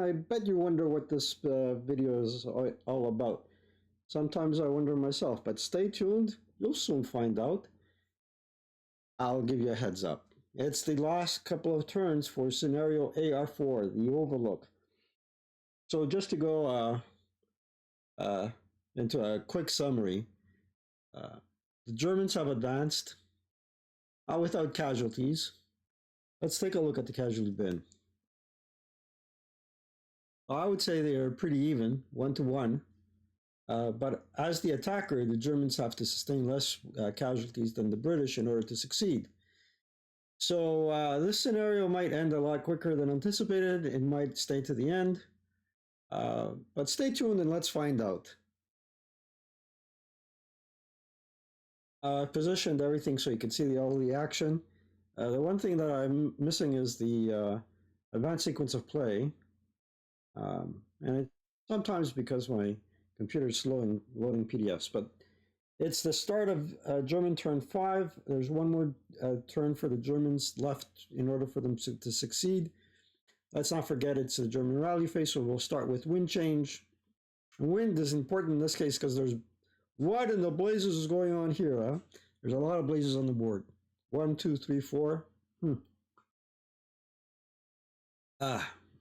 I bet you wonder what this video is all about. Sometimes I wonder myself, but stay tuned. You'll soon find out. I'll give you a heads up. It's the last couple of turns for scenario AR4, the Overlook. So just to go uh, into a quick summary, uh, the Germans have advanced without casualties. Let's take a look at the casualty bin. I would say they are pretty even, 1-to-1. But as the attacker, the Germans have to sustain less casualties than the British in order to succeed. So this scenario might end a lot quicker than anticipated. It might stay to the end. But stay tuned and let's find out. I've positioned everything so you can see all the action. The one thing that I'm missing is the advanced sequence of play. And sometimes because my computer is slow in loading PDFs, but it's the start of German turn 5. There's one more turn for the Germans left in order for them to succeed. Let's not forget it's the German rally phase, so we'll start with wind change. Wind is important in this case because there's what in the blazes is going on here, huh? There's a lot of blazes on the board. 1, 2, 3, 4.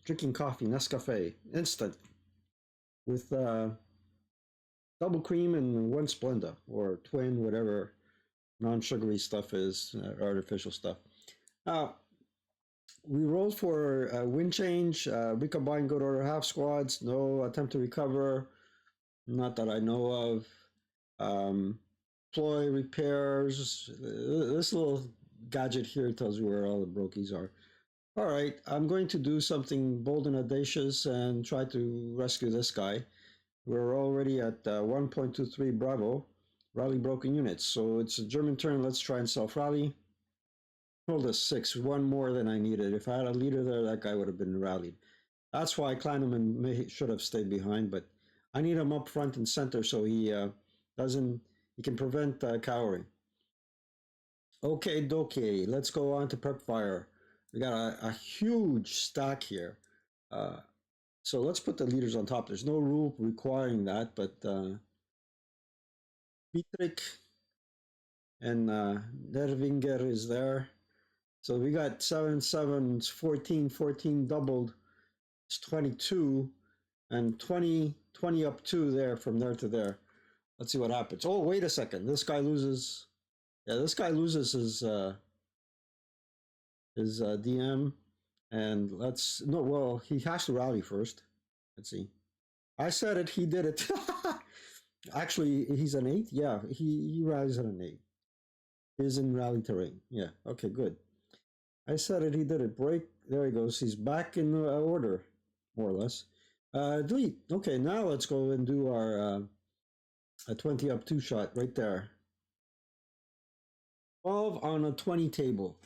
Drinking coffee, Nescafe, instant, with double cream and 1 Splenda, or twin, whatever non-sugary stuff is, artificial stuff. We rolled for wind change, recombine good order half squads, no attempt to recover, not that I know of. Ploy repairs, this little gadget here tells you where all the brokies are. All right, I'm going to do something bold and audacious and try to rescue this guy. We're already at 1.23 Bravo, rally broken units. So it's a German turn. Let's try and self-rally. Rolled a 6, 1 more than I needed. If I had a leader there, that guy would have been rallied. That's why Kleineman should have stayed behind, but I need him up front and center so he can prevent cowering. Okay, dokie, let's go on to prep fire. We got a huge stack here. So let's put the leaders on top. There's no rule requiring that, but Dietrich and Dervinger is there. So we got 7, 7, 14, 14 doubled. It's 22, and 20 up 2 there from there to there. Let's see what happens. Oh, wait a second. This guy loses. Yeah, this guy loses his DM. And he has to rally first. Let's see. I said it, he did it. Actually, he's an 8? Yeah, he rallies at an 8. He's in rally terrain. Yeah, okay, good. I said it, he did it. Break, there he goes. He's back in order, more or less. Delete. Okay, now let's go and do our a 20 up 2 shot right there. 12 on a 20 table.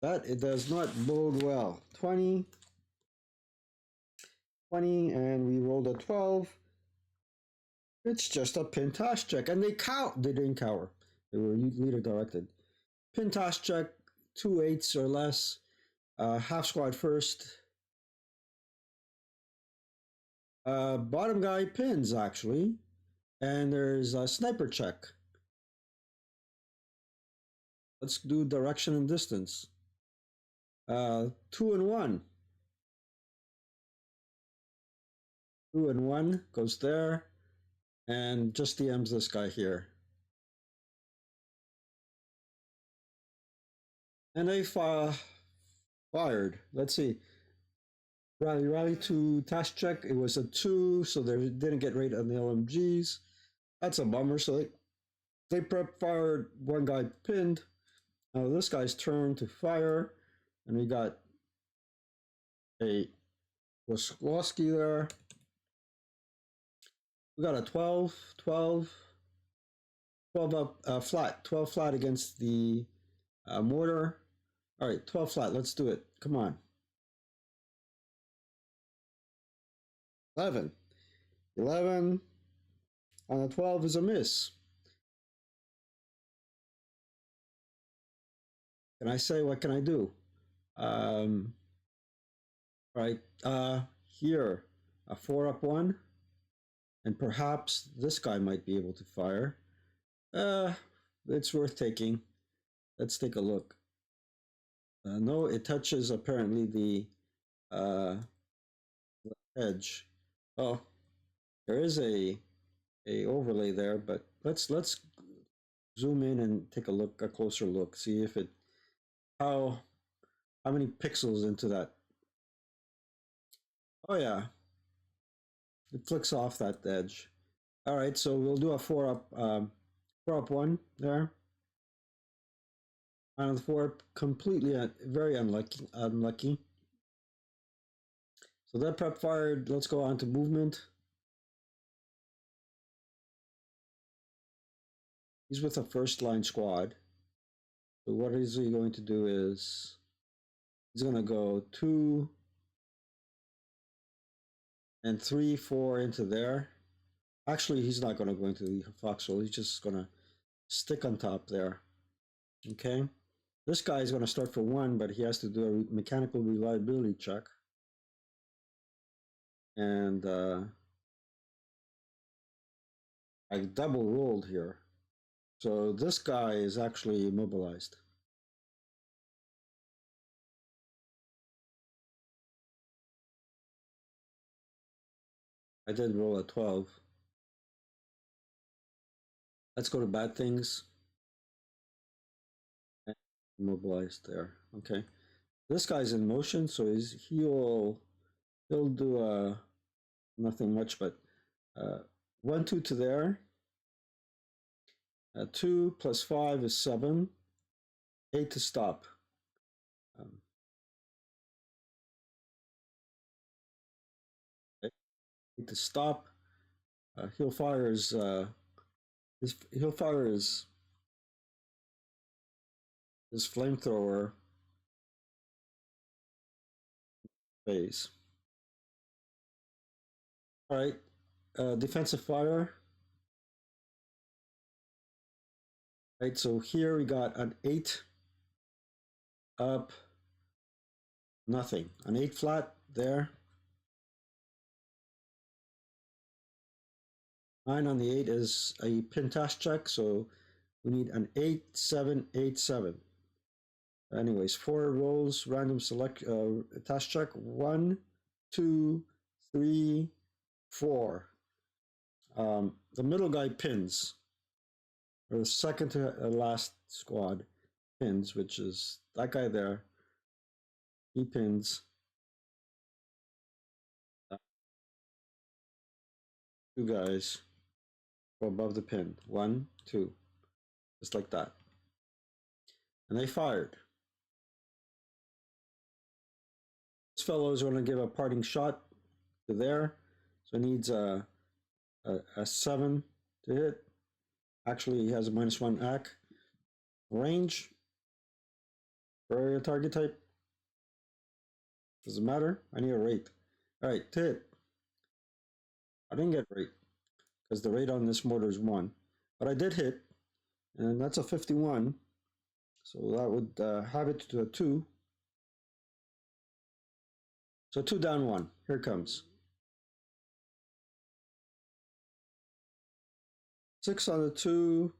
That it does not bode well. 20, and we rolled a 12. It's just a pintosh check, and they didn't cower. They were leader directed. Pintosh check, 2 8s or less. Half squad first. Bottom guy pins actually, and there's a sniper check. Let's do direction and distance. 2 and 1. 2 and 1 goes there, and just DMs this guy here. And they fired. Let's see. Rally to task check. It was a 2, so they didn't get rate on the LMGs. That's a bummer. So they prep fired. One guy pinned. Now this guy's turn to fire, and we got a Woskowski there. We got a 12 up flat, 12 flat against the mortar. All right, 12 flat. Let's do it. Come on. 11 on a 12 is a miss. Can I say, what can I do? Right. here a 4 up one, and perhaps this guy might be able to fire. Uh, it's worth taking. Let's take a look. No, it touches apparently the uh, edge. Oh, there is a overlay there, but let's zoom in and take a closer look, see if it how how many pixels into that. Oh yeah, it flicks off that edge. All right, so we'll do a 4 up one there. On the 4 completely very unlucky. So that prep fired. Let's go on to movement. He's with a first line squad. So what is he going to do is he's going to go 2 and 3, 4 into there. Actually, he's not going to go into the foxhole. He's just going to stick on top there. Okay. This guy is going to start for 1, but he has to do a mechanical reliability check. And I double rolled here. So this guy is actually immobilized. I did roll a 12. Let's go to bad things. Immobilized there. Okay. This guy's in motion, so he'll do nothing much, but 1, 2 to there. 2 plus 5 is 7. 8 to stop. 8 to stop. He'll fire his flamethrower phase. All right, defensive fire. Right, so here we got an 8 up, nothing. An 8 flat there. 9 on the 8 is a pin task check, so we need an 8, 7, 8, 7. Anyways, 4 rolls, random select task check. 1, 2, 3, 4. The middle guy pins, or the second to last squad pins, which is that guy there. He pins. 2 guys go above the pin. 1, 2, just like that. And they fired. This fellow is going to give a parting shot to there, so he needs a 7 to hit. Actually, he has a -1 AC. Range for area target type. Doesn't matter. I need a rate. All right, to hit. I didn't get rate because the rate on this mortar is 1, but I did hit, and that's a 51. So that would have it to a 2. So 2 down 1. Here it comes. 6 on the 2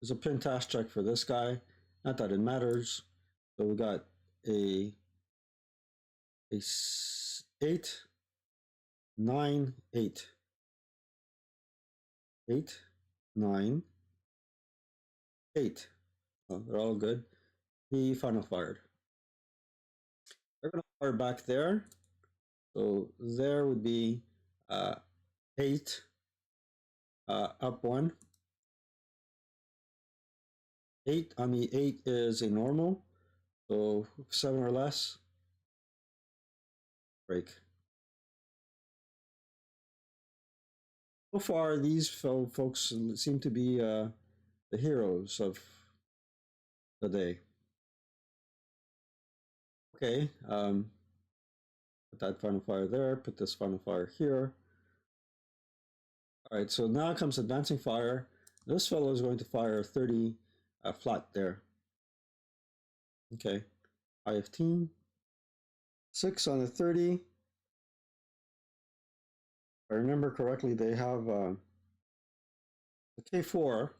is a pin task check for this guy. Not that it matters. So we got a 8, 9, 8. 8, 9, 8. Oh, they're all good. He final fired. They're going to fire back there. So there would be 8 up 1. 8 on the 8 is a normal. So 7 or less. Break. So far, these folks seem to be the heroes of the day. Okay, put that final fire there, put this final fire here. All right, so now comes advancing fire. This fellow is going to fire 30 flat there. Okay, I-15. 6 on the 30. I remember correctly, they have the K4.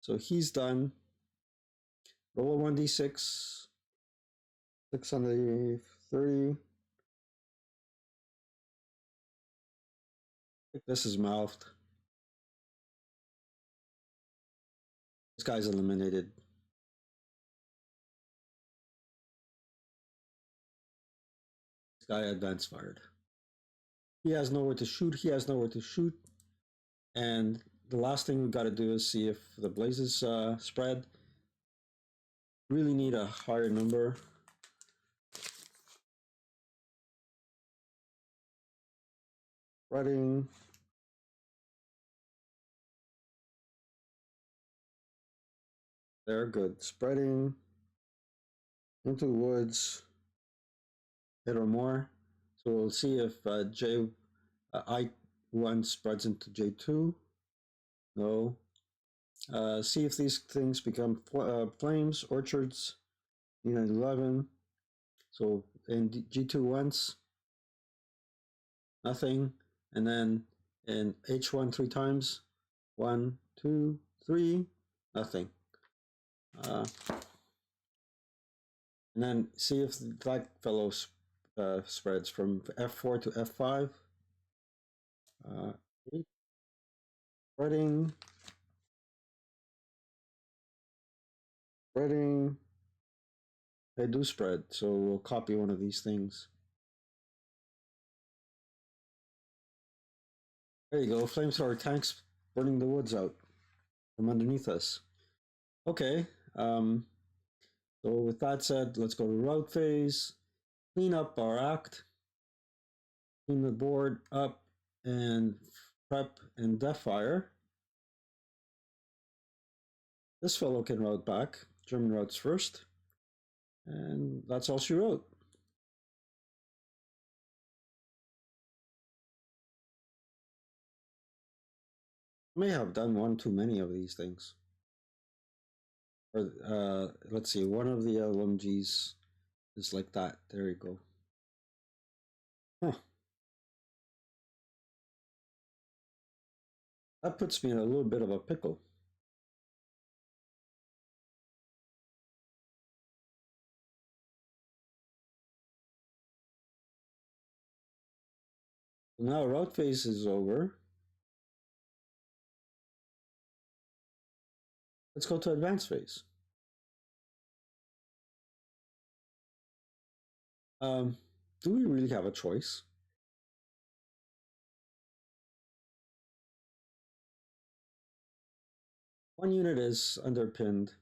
So he's done. Roll a 1d6. 6 on the 30. I think this is mouthed. This guy's eliminated. This guy advance fired. He has nowhere to shoot. He has nowhere to shoot. And the last thing we've got to do is see if the blazes spread. Really need a higher number. Spreading. They're good. Spreading into the woods. Hit or more. So we'll see if I1 spreads into J2. No. See if these things become flames, orchards, 11. So in G2 once, nothing. And then in H1 3 times, 1, 2, 3, nothing. And then see if that fellow spreads from F4 to F5. Spreading. Spreading. They do spread, so we'll copy one of these things. There you go, flamethrower tanks burning the woods out from underneath us. Okay, so with that said, let's go to route phase, clean up our act, clean the board up, and prep and death fire. This fellow can route back. German routes first. And that's all she wrote. May have done one too many of these things. Or let's see, one of the LMGs is like that. There you go. Huh. That puts me in a little bit of a pickle. Now route phase is over. Let's go to advanced phase. Do we really have a choice? One unit is underpinned.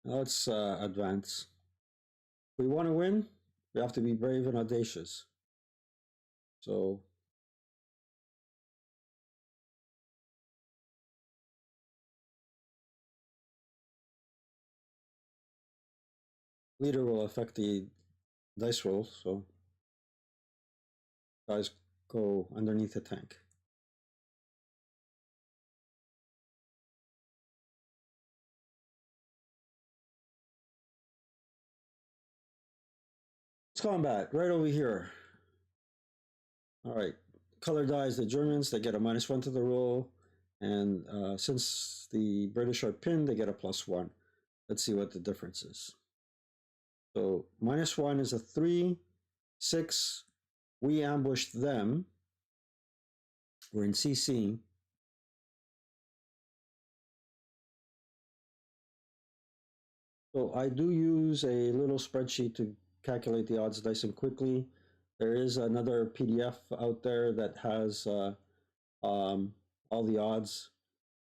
Let's advance. If we want to win, we have to be brave and audacious. So leader will affect the dice roll, so guys go underneath the tank. It's combat right over here. All right, color dies the Germans, they get a -1 to the roll, and since the British are pinned, they get a +1. Let's see what the difference is. So -1 is a 3, 6. We ambushed them. We're in CC. So I do use a little spreadsheet to calculate the odds nice and quickly. There is another PDF out there that has all the odds,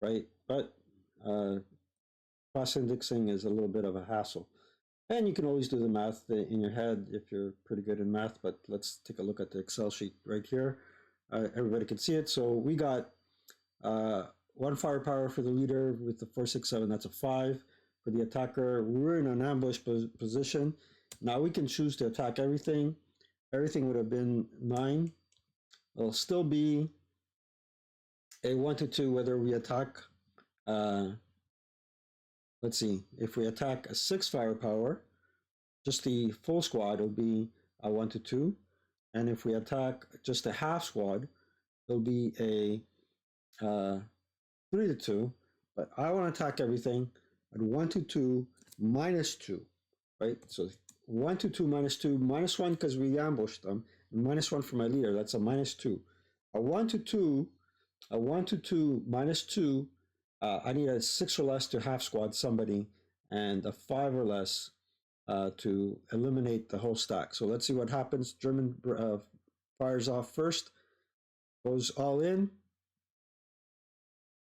right? But cross-indexing is a little bit of a hassle. And you can always do the math in your head if you're pretty good in math, but let's take a look at the Excel sheet right here. Everybody can see it. So we got 1 firepower for the leader with the 467, that's a 5. For the attacker, we're in an ambush position. Now we can choose to attack everything. Everything would have been 9. It'll still be a 1 to 2 whether we attack. Let's see, if we attack a 6 firepower, just the full squad will be a 1 to 2. And if we attack just a half squad, it'll be a 3-2. But I want to attack everything at 1-2 -2, right? So 1-2 -2, -1 because we ambushed them, and -1 for my leader. That's a -2. A 1-2, a 1-2 -2. I need a 6 or less to half squad somebody, and a 5 or less to eliminate the whole stack. So let's see what happens. German fires off first, goes all in.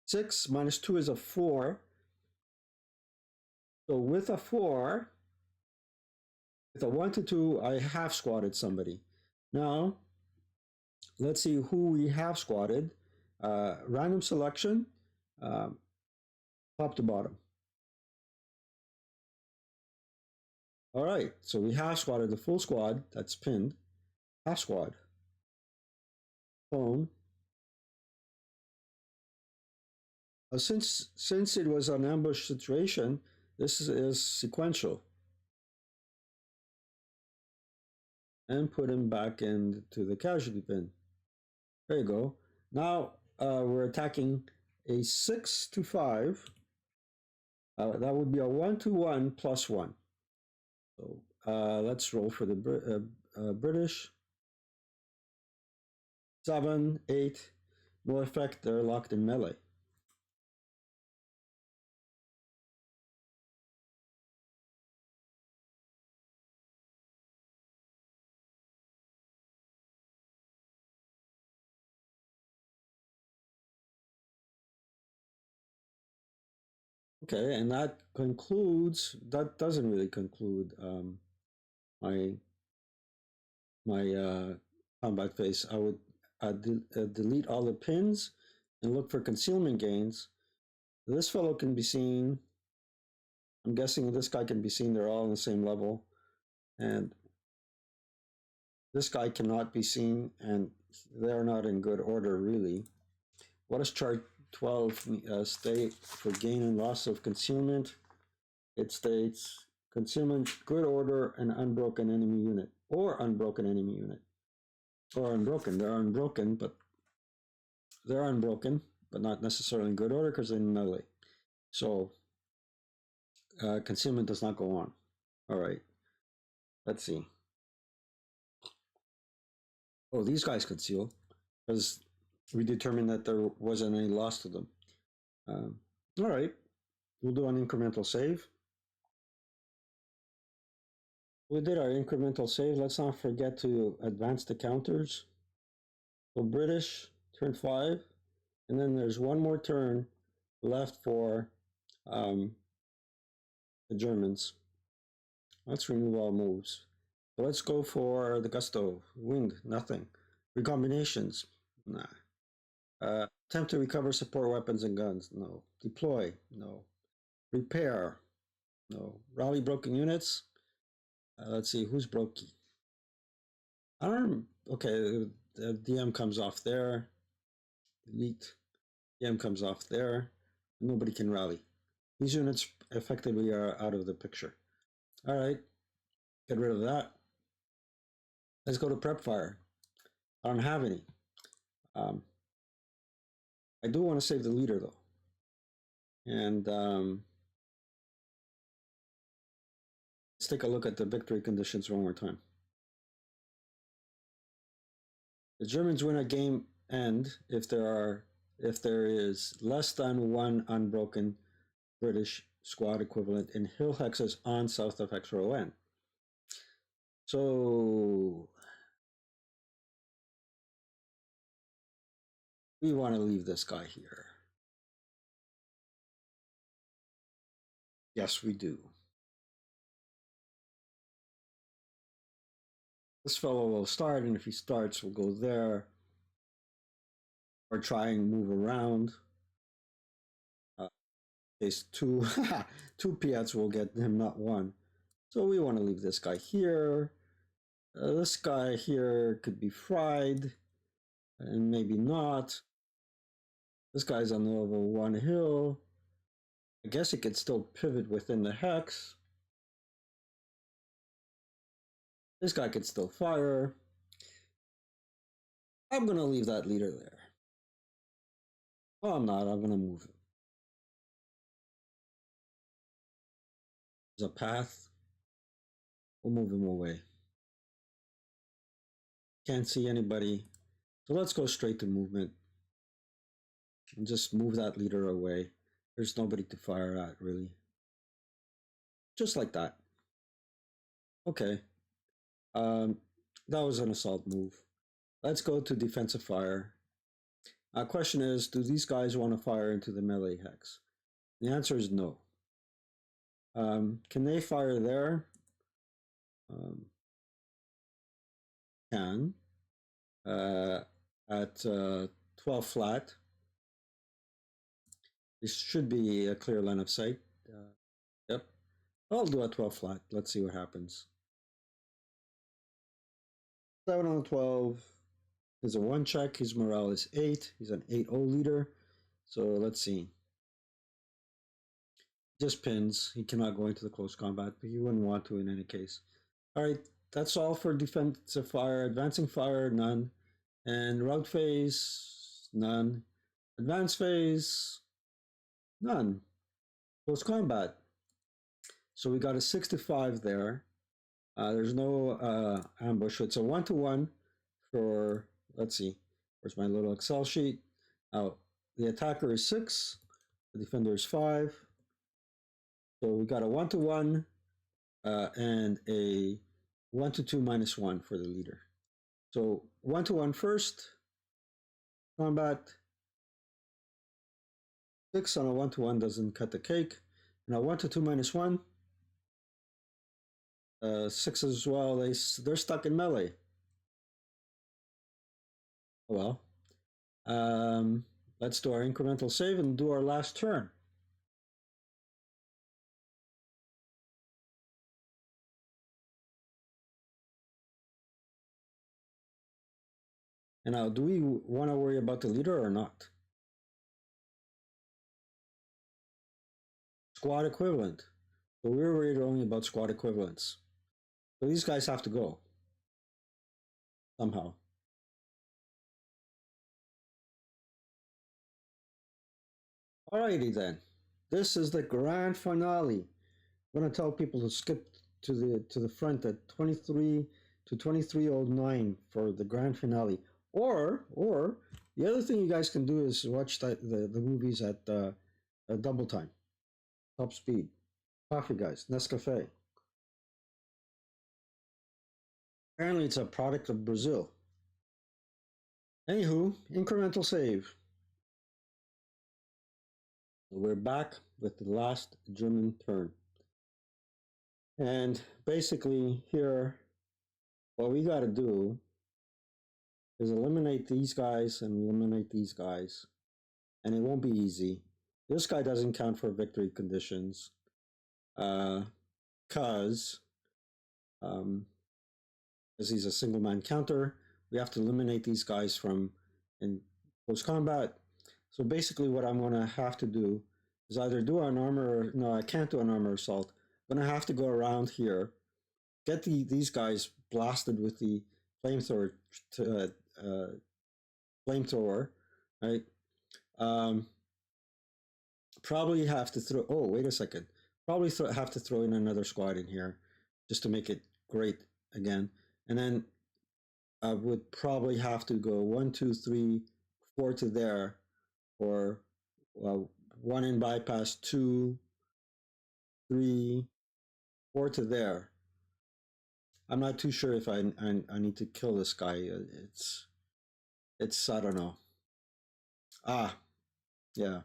6 -2 is a 4. So with a 4, with a 1-2, I half squatted somebody. Now, let's see who we half squatted. Random selection, top to bottom. All right, so we half squatted the full squad. That's pinned. Half squad. Phone. Since it was an ambush situation, this is sequential. And put him back into the casualty bin. There you go. Now we're attacking a 6-5. That would be a 1-1 +1. So let's roll for the British. 7, 8. No effect. They're locked in melee. Okay, and that concludes. That doesn't really conclude my combat phase. I would delete all the pins and look for concealment gains. This fellow can be seen. I'm guessing this guy can be seen. They're all on the same level, and this guy cannot be seen, and they're not in good order really. What does chart 12 state for gain and loss of concealment? It states concealment, good order, and unbroken enemy unit, or unbroken enemy unit, or unbroken. They're unbroken, but not necessarily in good order because they're in melee. So concealment does not go on. All right, let's see. Oh, these guys conceal because we determined that there wasn't any loss to them. All right, we'll do an incremental save. We did our incremental save. Let's not forget to advance the counters. So British, turn 5. And then there's one more turn left for the Germans. Let's remove all moves. So let's go for the gusto. Wind, nothing. Recombinations, nah. Attempt to recover support weapons and guns, no. Deploy, no. Repair, no. Rally broken units. Let's see, who's brokey? Arm, okay, the DM comes off there. Delete. DM comes off there. Nobody can rally. These units effectively are out of the picture. All right, get rid of that. Let's go to prep fire. I don't have any. I do want to save the leader though. And let's take a look at the victory conditions one more time. The Germans win a game end if there is less than one unbroken British squad equivalent in hill hexes on south of hex row N. So we want to leave this guy here. Yes, we do. This fellow will start, and if he starts, we'll go there. Or try and move around. Case 2, 2 Piats will get him, not 1. So we want to leave this guy here. This guy here could be fried, and maybe not. This guy's on the level 1 hill. I guess he could still pivot within the hex. This guy could still fire. I'm going to leave that leader there. Oh, I'm not. I'm going to move him. There's a path. We'll move him away. Can't see anybody. So let's go straight to movement and just move that leader away. There's nobody to fire at, really. Just like that. Okay. That was an assault move. Let's go to defensive fire. Question is, do these guys want to fire into the melee hex? The answer is no. Can they fire there? Can. At 12 flat. This should be a clear line of sight. Yep. I'll do a 12 flat. Let's see what happens. 7 on 12 is a 1 check. His morale is 8. He's an 8-0 leader. So let's see. Just pins. He cannot go into the close combat, but he wouldn't want to in any case. All right, that's all for defensive fire. Advancing fire, none. And route phase, none. Advanced phase, none. Close combat. So we got a 6-5 there. There's no ambush. It's a 1-1 for, let's see, where's my little Excel sheet? Now, the attacker is 6, the defender is 5. So we got a 1-1 and a 1-2 -1 for the leader. So 1-1 first, combat. 6 on a 1-1 doesn't cut the cake. And a 1-2 -1. 6 as well. They're stuck in melee. Oh well. Let's do our incremental save and do our last turn. And now, do we want to worry about the leader or not? Squad equivalent. So we're worried only about squad equivalents. So these guys have to go. Somehow. Alrighty then. This is the grand finale. I'm going to tell people to skip to the front at 23 to 23:09 for the grand finale. Or the other thing you guys can do is watch the movies at double time, top speed. Coffee guys, Nescafe. Apparently it's a product of Brazil. Anywho, incremental save. We're back with the last German turn. And basically here, what we got to do is eliminate these guys and eliminate these guys. And it won't be easy. This guy doesn't count for victory conditions. Because he's a single man counter, we have to eliminate these guys from in close combat. So basically what I'm going to have to do is either do an armor, no, I can't do an armor assault. I'm going to have to go around here, get these guys blasted with the flamethrower, right? Probably have to throw, oh, wait a second. Probably have to throw in another squad in here just to make it great again. And then I would probably have to go 1, 2, 3, 4 to there, or 1 in bypass, 2, 3, 4 to there. I'm not too sure if I need to kill this guy. It's I don't know. Yeah.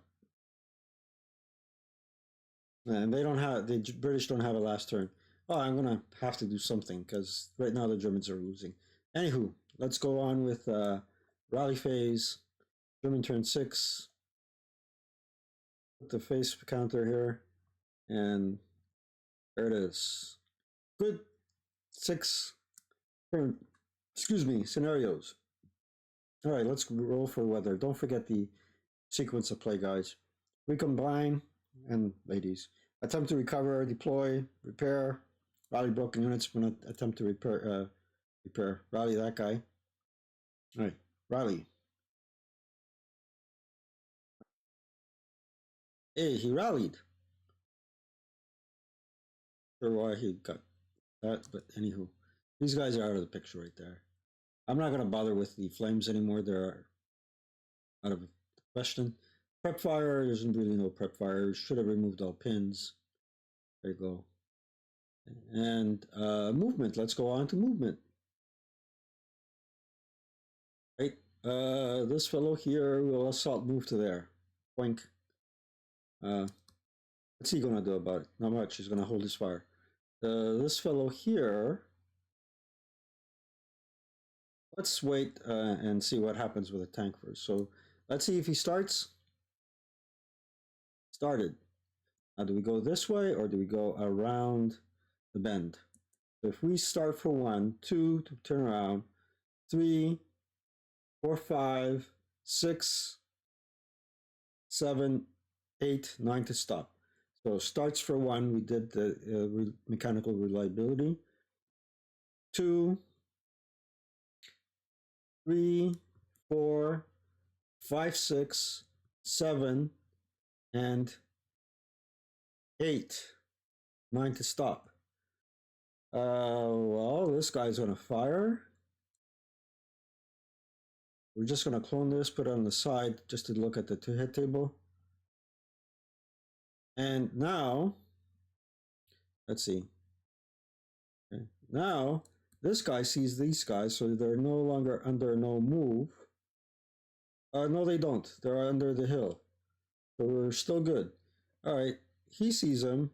And the British don't have a last turn. Oh, I'm gonna have to do something because right now the Germans are losing. Anywho, let's go on with rally phase. German turn 6. Put the face counter here, and there it is. Good 6 scenarios. All right, let's roll for weather. Don't forget the sequence of play, guys. Recombine, and ladies. Attempt to recover, deploy, repair, rally broken units. We're not attempt to repair, rally that guy. All right, Rally. Hey, he rallied. Sure why he got that, but anywho, these guys are out of the picture right there. I'm not gonna bother with the flames anymore. They're out of the question. Prep fire, there's really no prep fire. Should have removed all pins. There you go. And movement. Let's go on to movement. Right. This fellow here will assault move to there. Boink. What's he gonna do about it? Not much. He's gonna hold his fire. This fellow here. Let's wait and see what happens with the tank first. So let's see if he starts. Started. Now, do we go this way or do we go around the bend? So if we start for 1, 2 to turn around, 3, 4, 5, 6, 7, 8, 9 to stop. So starts for 1, we did the mechanical reliability. 2, 3, 4, 5, 6, 7, and 8, 9 to stop. Well, this guy's gonna fire. We're just gonna clone this, put it on the side just to look at the 2-hit table. And now, let's see. Okay. Now, this guy sees these guys, so they're no longer under no move. No, they don't. They're under the hill. So we're still good. All right, he sees them.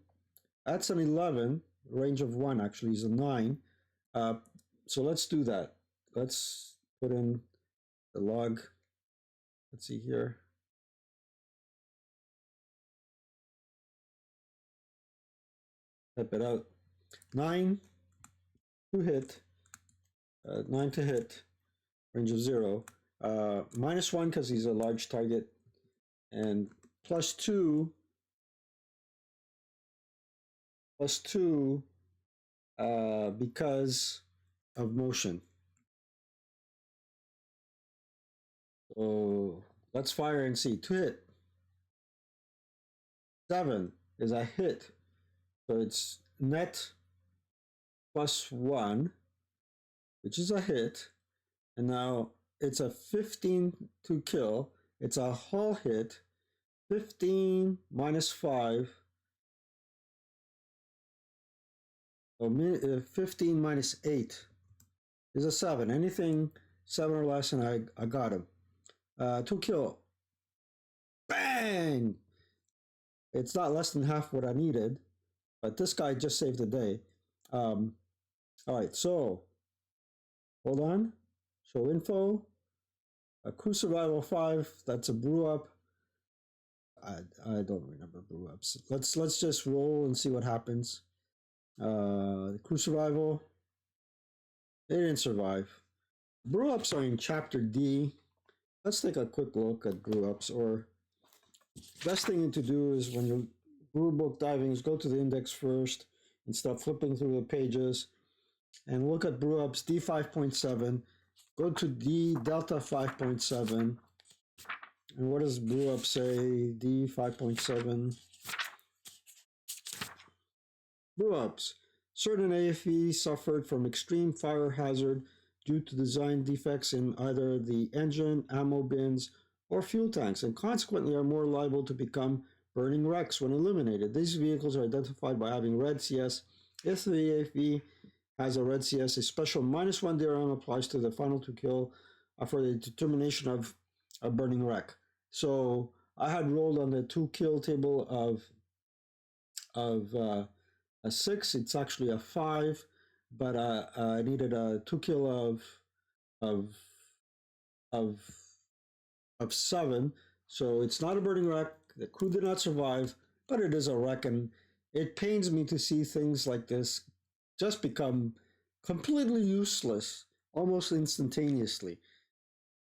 That's an 11, range of 1 actually is a 9. So let's do that. Let's put in the log. Let's see here. Type it out. 9 to hit. 9 to hit. Range of 0. -1 because he's a large target. And +2. +2 because of motion. So let's fire and see. 2 hit. 7 is a hit. So it's net +1, which is a hit. And now it's a 15 to kill. It's a hull hit. 15 -5. 15 -8 is a 7. Anything 7 or less, and I got him. 2 kill. Bang! It's not less than half what I needed, but this guy just saved the day. All right, so hold on. Show info. Crew survival 5. That's a brew up. I don't remember brew ups. Let's just roll and see what happens. The crew survival. They didn't survive. Brew ups are in chapter D. Let's take a quick look at brew ups. Or best thing to do is when you're brew book diving is go to the index first and start flipping through the pages and look at brew ups D 5.7. Go to D Delta 5.7. And what does brew up say? D 5.7. Brew ups. Certain AFE suffered from extreme fire hazard due to design defects in either the engine, ammo bins, or fuel tanks, and consequently are more liable to become burning wrecks when eliminated. These vehicles are identified by having red CS. If the AFE has a red CS, a special -1 DRM applies to the final to kill for the determination of a burning wreck. So I had rolled on the 2 kill table of a 6. It's actually a 5, but I needed a 2 kill of of 7. So it's not a burning wreck. The crew did not survive, but it is a wreck, and it pains me to see things like this just become completely useless almost instantaneously.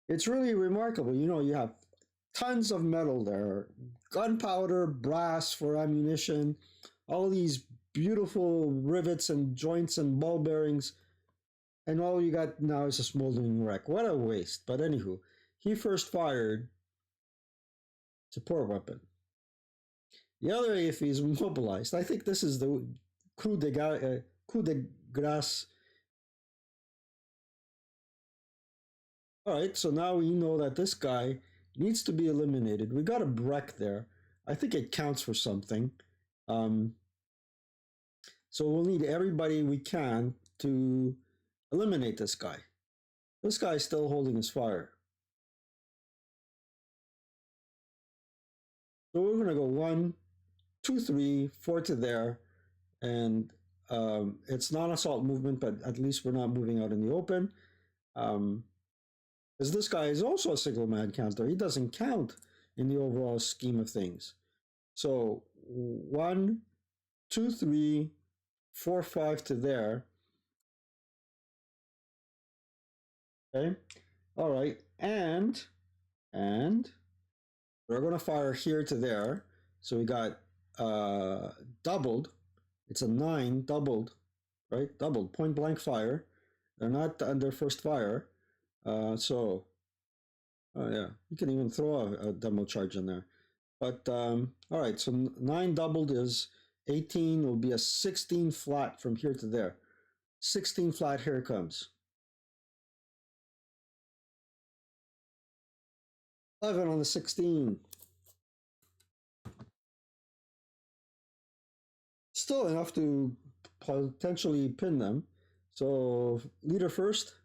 It's really remarkable. You know, you have tons of metal there, gunpowder, brass for ammunition, all these beautiful rivets and joints and ball bearings, and all you got now is a smoldering wreck. What a waste. But anywho, he first fired support weapon. The other AFE is mobilized. I think this is the coup de grace. All right, so now we know that this guy needs to be eliminated. We got a Breck there. I think it counts for something. Um, so we'll need everybody we can to eliminate this guy. This guy's still holding his fire. So we're going to go 1, 2, 3, 4 to there. And it's non-assault movement, but at least we're not moving out in the open. Because this guy is also a single man counter. He doesn't count in the overall scheme of things. So 1, 2, 3, 4, 5 to there. Okay. All right. And we're going to fire here to there. So we got doubled. It's a 9 doubled, right? Doubled, point blank fire. They're not under first fire. So, yeah, you can even throw a demo charge in there. But, all right, so 9 doubled is 18. Will be a 16 flat from here to there. 16 flat, here it comes. 11 on the 16. Still enough to potentially pin them. So leader first.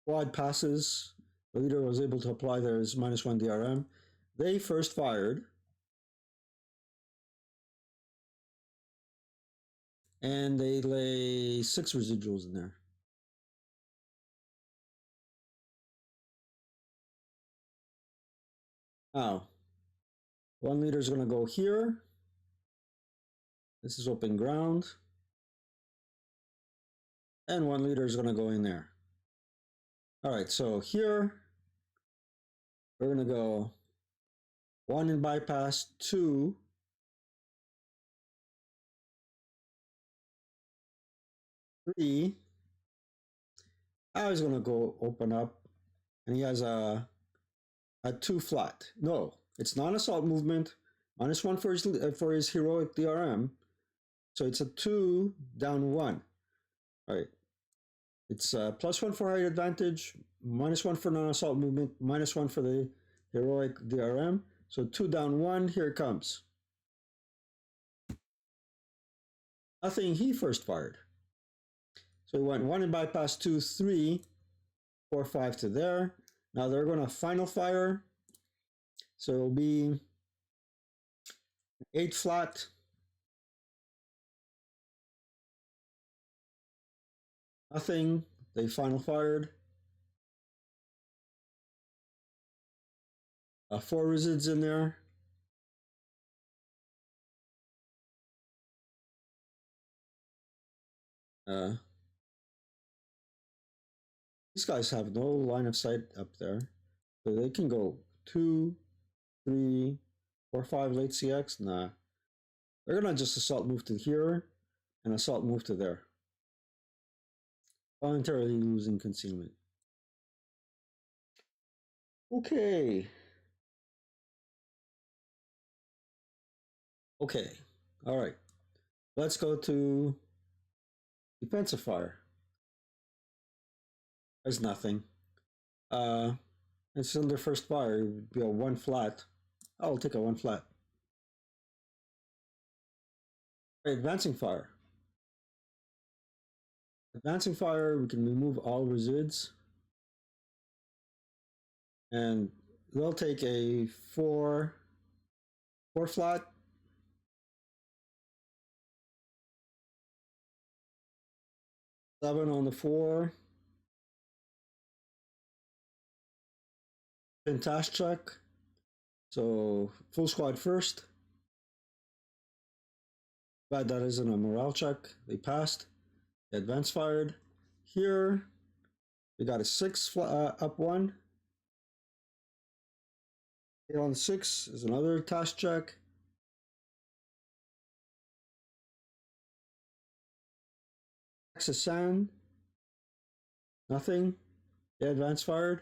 Quad passes. The leader was able to apply their -1 DRM. They first fired. And they lay 6 residuals in there. Now, 1 leader is going to go here. This is open ground. And 1 leader is going to go in there. All right, so here, we're going to go 1 in bypass, 2. 3. Now he's going to go open up, and he has a 2 flat. No, it's non-assault movement, -1 for his heroic DRM. So it's a 2 down 1. All right. It's +1 for height advantage, -1 for non-assault movement, -1 for the heroic DRM. So 2 down 1, here it comes. Nothing, he first fired. So he went 1 in bypass, 2, 3, 4, 5 to there. Now they're going to final fire. So it'll be 8 flat. Nothing, they final fired. 4 resids in there. These guys have no line of sight up there. So they can go 2, 3, 4, 5 late CX. Nah. They're going to just assault move to here and assault move to there. Voluntarily losing concealment. Okay. Okay. All right. Let's go to defensive fire. There's nothing. It's under first fire. It would be a 1 flat. I'll take a 1 flat. Advancing fire. Advancing fire, we can remove all resids. And they'll take a 4 flat. Seven on the 4. Pintash check. So full squad first. But that isn't a morale check. They passed. The advance fired. Here, we got a 6 up 1. 8 on 6 is another task check. Axis sound, nothing. The advance fired.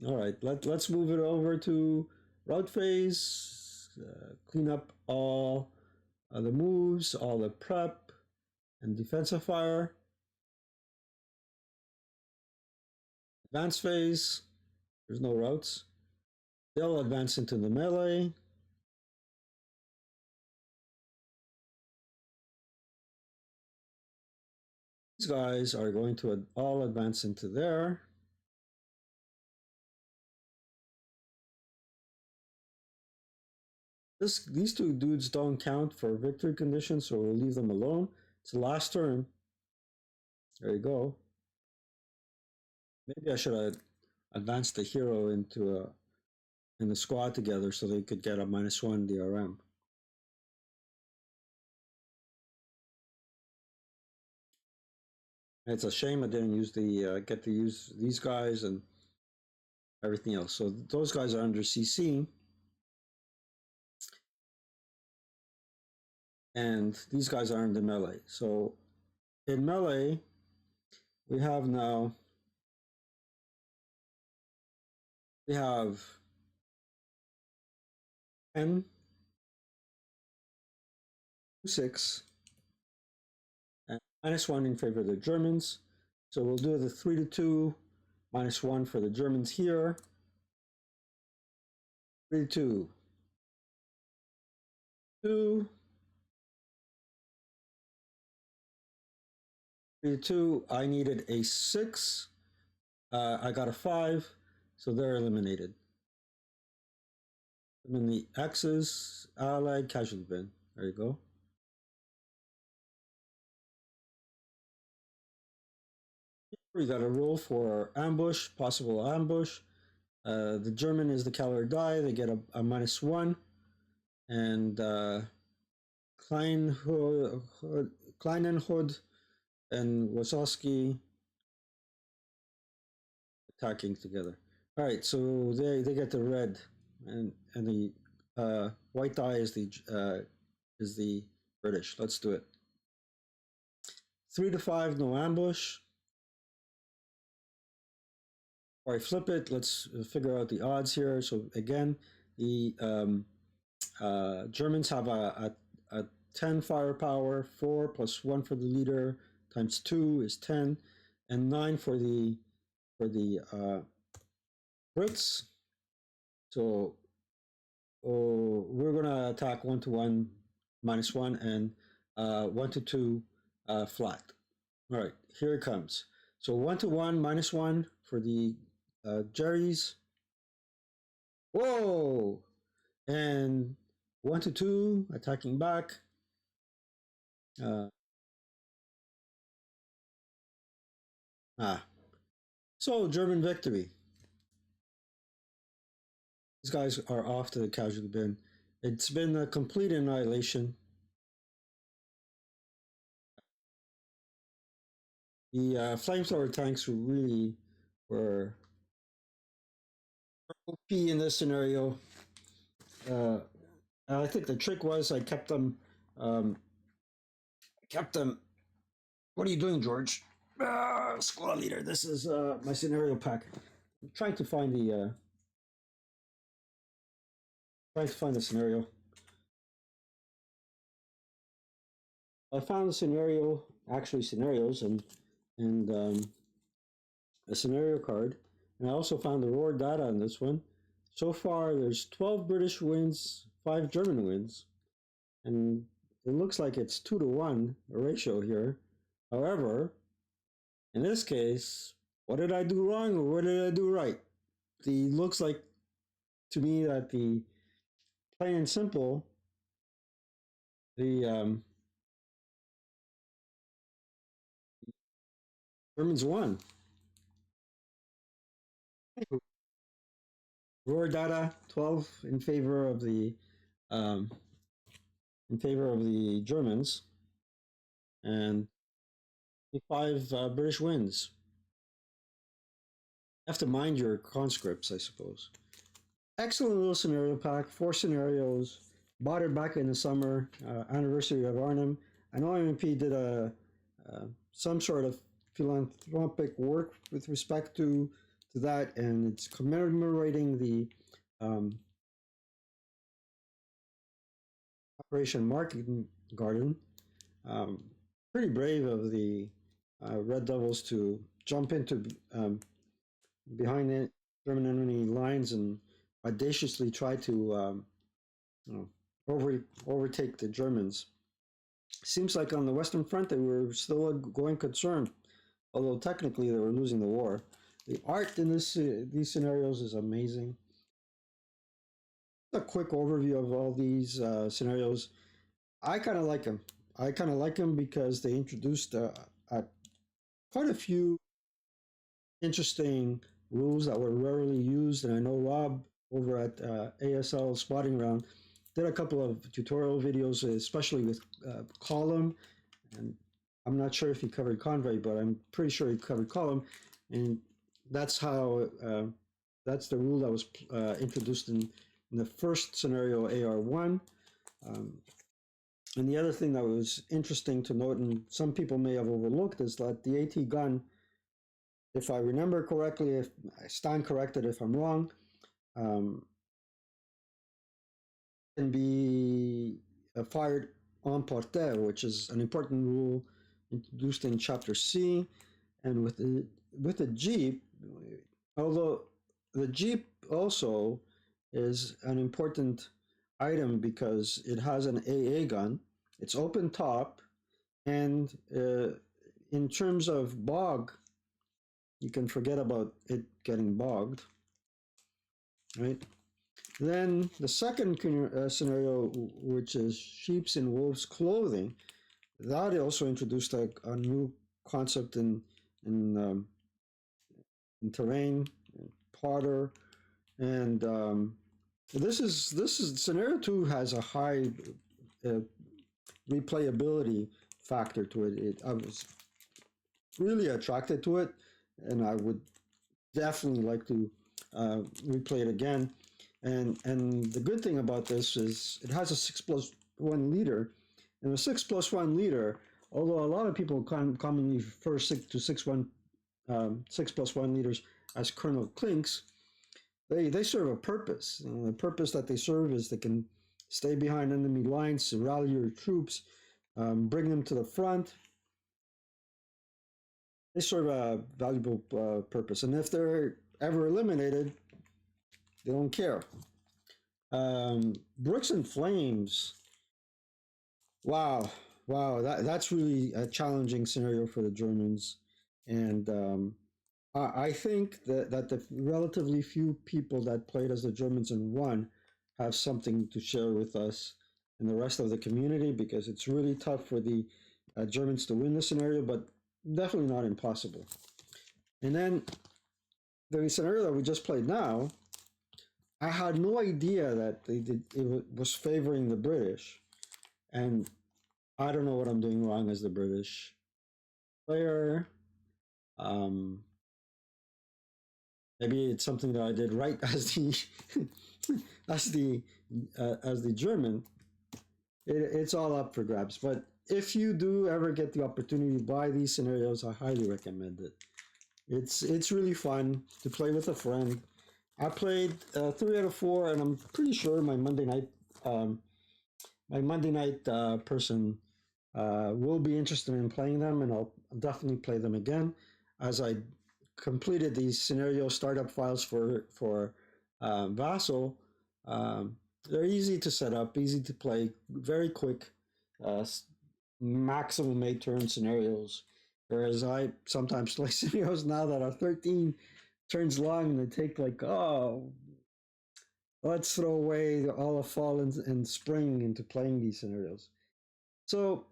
All right, let's move it over to route phase. Clean up all the moves, all the prep, and defensive fire. Advance phase. There's no routes. They'll advance into the melee. These guys are going to all advance into there. These two dudes don't count for victory conditions, so we'll leave them alone. It's the last turn. There you go. Maybe I should have advanced the hero into in the squad together so they could get a -1 DRM. It's a shame I didn't use the get to use these guys and everything else. So those guys are under CC, and these guys are in the melee. So in melee, we have 10, 6, and -1 in favor of the Germans. So we'll do the 3-2, -1 for the Germans here. 3-2, 2, 3-2. I needed a 6. I got a 5, so they're eliminated. I'm in the X's, allied casualty bin. There you go. We got a roll for ambush, possible ambush. The German is the cavalry die. They get a -1. And Kleinenhud and Wasowski attacking together. All right, so they get the red, and the white die is the British. Let's do it. 3-5, no ambush. All right, flip it. Let's figure out the odds here. So again, the Germans have a 10 firepower, 4 plus 1 for the leader, times 2 is 10, and 9 for the Brits. So we're gonna attack 1-1, -1, and 1-2 flat. All right, here it comes. So 1-1, -1 for the Jerry's. Whoa! And 1-2 attacking back. So German victory. These guys are off to the casualty bin. It's been a complete annihilation. The flamethrower tanks really were OP in this scenario. I think the trick was I kept them. What are you doing, George? Squad leader. This is my scenario pack. I'm trying to find the scenario. I found the scenario, actually scenarios, and a scenario card, and I also found the raw data on this one. So far, there's 12 British wins, 5 German wins, and it looks like it's 2-1 ratio here. However, in this case, what did I do wrong or what did I do right? The looks like to me that the plain and simple, the Germans won. Raw data 12 in favor of the Germans, and 5 British wins. You have to mind your conscripts, I suppose. Excellent little scenario pack, 4 scenarios, bought it back in the summer anniversary of Arnhem. I know MMP did a some sort of philanthropic work with respect to that, and it's commemorating the um, Operation Market Garden. Um, Pretty brave of the Red Devils to jump into behind the German enemy lines and audaciously try to you know, overtake the Germans. Seems like on the Western Front they were still a going concern, although technically they were losing the war. The art in these scenarios is amazing. A quick overview of all these scenarios. I kind of like them. I kind of like them because they introduced quite a few interesting rules that were rarely used. And I know Rob over at ASL Spotting Round did a couple of tutorial videos, especially with column. And I'm not sure if he covered convoy, but I'm pretty sure he covered column. And that's how that's the rule that was introduced in the first scenario, AR1. Um, and the other thing that was interesting to note, and some people may have overlooked, is that the AT gun, if I remember correctly, if I stand corrected if I'm wrong, um, can be fired en portée, which is an important rule introduced in Chapter C. And with the Jeep, although the Jeep also is an important item because it has an AA gun, it's open top, and in terms of bog, you can forget about it getting bogged, right? Then the second scenario, which is sheep's in wolves' clothing, that also introduced a new concept in terrain, Potter, and this is scenario two has a high uh, replayability factor to it. I was really attracted to it, and I would definitely like to replay it again. And the good thing about this is it has a 6+1 leader, and a 6+1 leader. Although a lot of people commonly refer to 6+1 leaders as Colonel Clinks, they serve a purpose. The purpose that they serve is they can stay behind enemy lines, rally your troops, bring them to the front. They serve a valuable purpose, and if they're ever eliminated, they don't care. Bricks and Flames. Wow, wow, that's really a challenging scenario for the Germans, and I think that the relatively few people that played as the Germans and won have something to share with us and the rest of the community because it's really tough for the Germans to win the scenario, but definitely not impossible. And then the scenario that we just played now, I had no idea that it was favoring the British, and I don't know what I'm doing wrong as the British player. Um, Maybe it's something that I did right as the as the German. It's all up for grabs. But if you do ever get the opportunity to buy these scenarios, I highly recommend it. It's really fun to play with a friend. I played 3 out of 4, and I'm pretty sure um, my Monday night person will be interested in playing them, and I'll definitely play them again as I completed these scenario startup files for Vassal. They're easy to set up, easy to play, very quick, uh, maximum 8 turn scenarios. Whereas I sometimes play scenarios now that are 13 turns long and they take like, oh, let's throw away all of fall and spring into playing these scenarios. So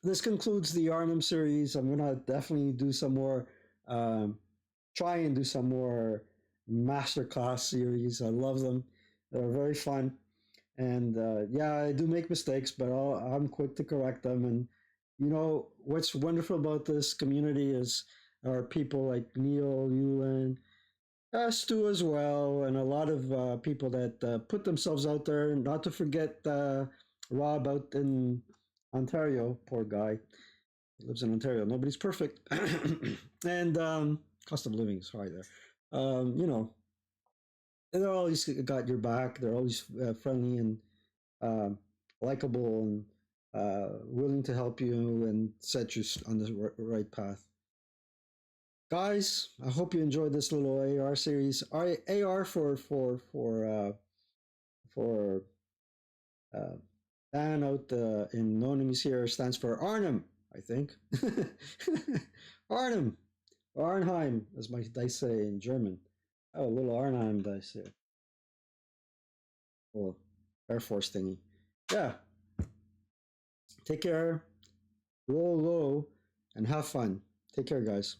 this concludes the Arnhem series. I'm gonna definitely do some more, um, try and do some more masterclass series. I love them. They're very fun. And yeah, I do make mistakes, but I'm quick to correct them. And you know what's wonderful about this community is our people like Neil, Yulan, Stu as well, and a lot of people that put themselves out there. Not to forget Rob out in Ontario. Poor guy. He lives in Ontario. Nobody's perfect, and cost of living is high there. You know, they're always got your back. They're always friendly and uh, likable and willing to help you and set you on the right path. Guys, I hope you enjoyed this little AR series. AR for uh, Dan out in Anonymous here stands for Arnhem, I think. Arnhem, Arnheim, as my dice say in German. Oh, a little Arnhem dice here. Little Air Force thingy. Yeah. Take care. Roll low and have fun. Take care, guys.